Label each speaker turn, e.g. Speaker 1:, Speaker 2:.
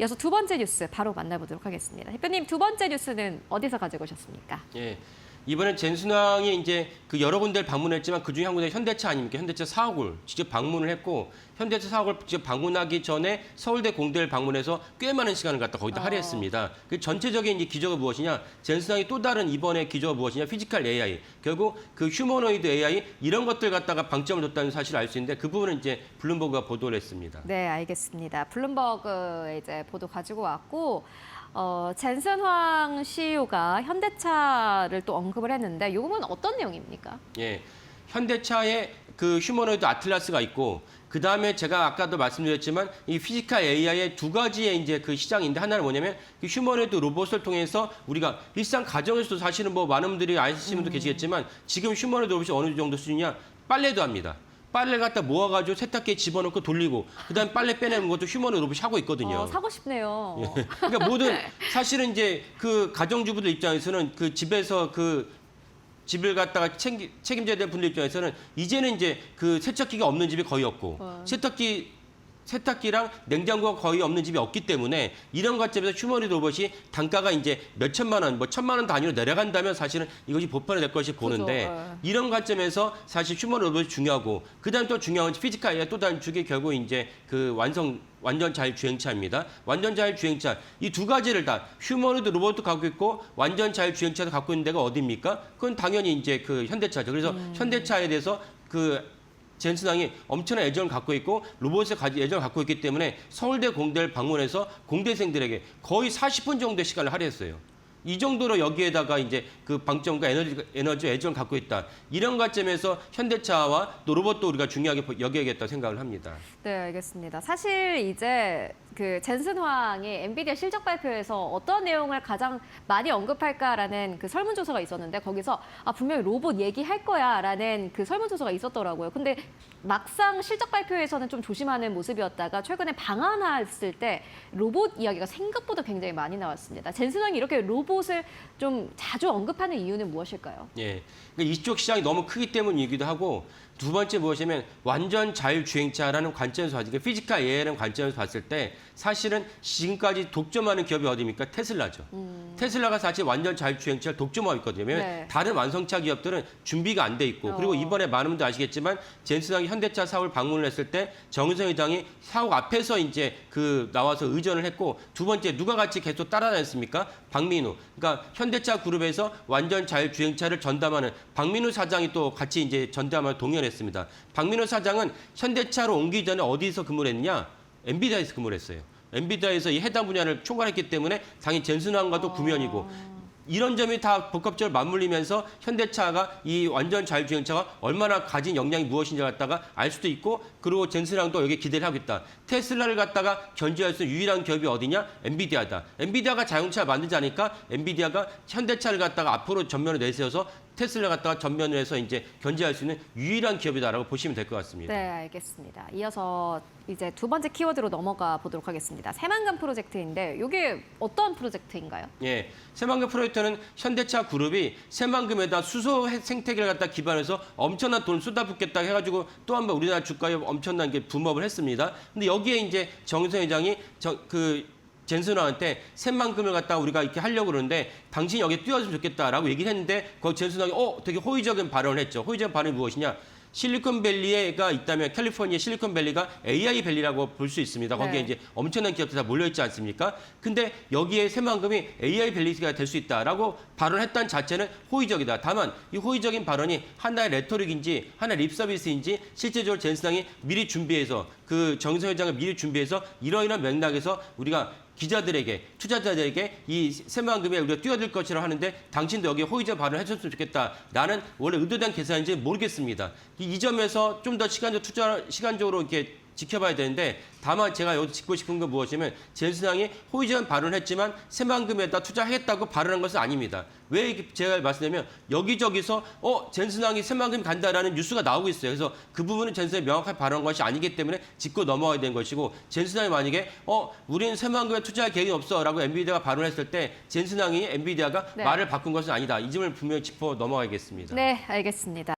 Speaker 1: 이어서 두 번째 뉴스 바로 만나보도록 하겠습니다. 대표님, 두 번째 뉴스는 어디서 가지고 오셨습니까?
Speaker 2: 예. 이번엔 젠순왕이 이제 그 여러 군데를 방문했지만 그중에 한 군데 현대차 아닙니까? 현대차 사옥을 직접 방문을 했고 현대차 사옥을 직접 방문하기 전에 서울대 공대를 방문해서 꽤 많은 시간을 갖다 거기다 할애했습니다. 그 전체적인 이제 기조가 무엇이냐? 젠순왕이 또 다른 이번에 기조가 무엇이냐? 피지컬 AI. 결국 그 휴머노이드 AI 이런 것들 갖다가 방점을 뒀다는 사실을 알 수 있는데 그 부분은 이제 블룸버그가 보도를 했습니다.
Speaker 1: 네, 알겠습니다. 블룸버그 이제 보도 가지고 왔고 젠슨황 CEO가 현대차를 또 언급을 했는데 이 부분은 어떤 내용입니까?
Speaker 2: 예. 현대차에 그 휴머노이드 아틀라스가 있고 그다음에 제가 아까도 말씀드렸지만 이 피지컬 AI의 두 가지의 이제 그 시장인데 하나는 뭐냐면 그 휴머노이드 로봇을 통해서 우리가 일상 가정에서도 사실은 뭐 많은 분들이 아시는 분도 계시겠지만 지금 휴머노이드 로봇이 어느 정도 수준이냐? 빨래도 합니다. 빨래를 갖다 모아가지고 세탁기에 집어넣고 돌리고 그다음에 빨래 빼내는 것도 휴머노이드 로봇이 하고 있거든요.
Speaker 1: 사고 싶네요.
Speaker 2: 예. 그러니까 모든 사실은 이제 그 가정주부들 입장에서는 그 집에서 그 집을 갖다가 책임져야 될 분들 입장에서는 이제는 이제 그 세척기가 없는 집이 거의 없고 세탁기랑 냉장고가 거의 없는 집이 없기 때문에 이런 관점에서 휴머노이드 로봇이 단가가 이제 몇 천만 원, 뭐 천만 원 단위로 내려간다면 사실은 이것이 보편화 될 것이 보는데
Speaker 1: 그죠.
Speaker 2: 이런 관점에서 사실 휴머노이드 로봇이 중요하고 그다음 또 중요한 건 피지컬 AI 또 다른 축이 결국 이제 그 완전 자율주행차입니다. 완전 자율주행차 이 두 가지를 다 휴머노이드 로봇도 갖고 있고 완전 자율주행차도 갖고 있는 데가 어디입니까? 그건 당연히 이제 그 현대차죠. 그래서 현대차에 대해서 그 젠슨왕이 엄청난 애정을 갖고 있고 로봇에 애정을 갖고 있기 때문에 서울대 공대를 방문해서 공대생들에게 거의 40분 정도의 시간을 할애했어요. 이 정도로 여기에다가 이제 그 방점과 에너지 애정을 갖고 있다. 이런 관점에서 현대차와 또 로봇도 우리가 중요하게 여겨야겠다 생각을 합니다.
Speaker 1: 네, 알겠습니다. 사실 이제 그 젠슨황이 엔비디아 실적 발표에서 어떤 내용을 가장 많이 언급할까라는 그 설문조사가 있었는데 거기서 분명히 로봇 얘기할 거야라는 그 설문조사가 있었더라고요. 근데 막상 실적 발표에서는 좀 조심하는 모습이었다가 최근에 방한했을 때 로봇 이야기가 생각보다 굉장히 많이 나왔습니다. 젠슨황이 이렇게 로봇을 좀 자주 언급하는 이유는 무엇일까요?
Speaker 2: 예, 그러니까 이쪽 시장이 너무 크기 때문이기도 하고 두 번째 무엇이냐면 완전 자율주행차라는 관점에서 봤을 때 피지컬 AI라는 관점에서 봤을 때 사실은 지금까지 독점하는 기업이 어디입니까? 테슬라죠. 테슬라가 사실 완전 자율주행차를 독점하고 있거든요.
Speaker 1: 네.
Speaker 2: 다른 완성차 기업들은 준비가 안 돼 있고 그리고 이번에 많은 분들 아시겠지만 젠슨왕이 현대차 사업을 방문을 했을 때 정의선 회장이 사옥 앞에서 이제 그 나와서 의전을 했고 두 번째 누가 같이 계속 따라다녔습니까? 박민우. 그러니까 현대차 그룹에서 완전 자율주행차를 전담하는 박민우 사장이 또 같이 이제 전담을 동행했습니다. 박민우 사장은 현대차로 옮기기 전에 어디서 근무를 했느냐? 엔비디아에서 근무를 했어요. 엔비디아에서 이 해당 분야를 총괄했기 때문에 당연히 젠슨왕과도 구면이고 이런 점이 다 복합적으로 맞물리면서 현대차가 이 완전 자율주행차가 얼마나 가진 역량이 무엇인지 갖다가 알 수도 있고 그리고 젠슨왕도 여기에 기대를 하고 있다. 테슬라를 갖다가 견제할 수 있는 유일한 기업이 어디냐? 엔비디아다. 엔비디아가 자동차를 만들지 않으니까 엔비디아가 현대차를 갖다가 앞으로 전면을 내세워서 테슬라 갖다가 전면을 해서 이제 견제할 수 있는 유일한 기업이다라고 보시면 될 것 같습니다.
Speaker 1: 네, 알겠습니다. 이어서 이제 두 번째 키워드로 넘어가 보도록 하겠습니다. 새만금 프로젝트인데 이게 어떤 프로젝트인가요?
Speaker 2: 예, 새만금 프로젝트는 현대차 그룹이 새만금에다 수소 생태계를 갖다 기반해서 엄청난 돈을 쏟아붓겠다 해가지고 또 한 번 우리나라 주가에 엄청난 게 붐업을 했습니다. 근데 여기에 이제 정의선 회장이 젠슨왕한테 새만금을 갖다가 우리가 이렇게 하려고 그러는데 당신이 여기에 뛰어왔으면 좋겠다라고 얘기를 했는데 거기 젠슨왕이 되게 호의적인 발언을 했죠. 호의적인 발언이 무엇이냐? 실리콘밸리가 있다면 캘리포니아 실리콘밸리가 AI 밸리라고 볼 수 있습니다. 거기에
Speaker 1: 네.
Speaker 2: 이제 엄청난 기업들이 다 몰려있지 않습니까? 근데 여기에 새만금이 AI 밸리가 될 수 있다라고 발언했다는 자체는 호의적이다. 다만 이 호의적인 발언이 하나의 레토릭인지 하나의 립서비스인지 실제적으로 젠슨왕이 미리 준비해서 그 정의선 회장을 미리 준비해서 이러이러한 맥락에서 우리가 기자들에게, 투자자들에게 이 새만금에 우리가 뛰어들 것이라고 하는데 당신도 여기에 호의적 발언을 해줬으면 좋겠다. 나는 원래 의도된 계산인지 모르겠습니다. 이 점에서 좀 더 시간적으로 이렇게 지켜봐야 되는데 다만 제가 여기서 짚고 싶은 건 무엇이냐면 젠슨왕이 호의적인 발언을 했지만 새만금에다 투자하겠다고 발언한 것은 아닙니다. 왜 제가 말씀드리면 여기저기서 젠슨왕이 새만금 간다라는 뉴스가 나오고 있어요. 그래서 그 부분은 젠슨왕이 명확하게 발언한 것이 아니기 때문에 짚고 넘어가야 되는 것이고 젠슨왕이 만약에 우리는 새만금에 투자할 계획이 없어라고 엔비디아가 발언했을 때 젠슨왕이 엔비디아가
Speaker 1: 네.
Speaker 2: 말을 바꾼 것은 아니다. 이 점을 분명히 짚어 넘어가야겠습니다.
Speaker 1: 네, 알겠습니다.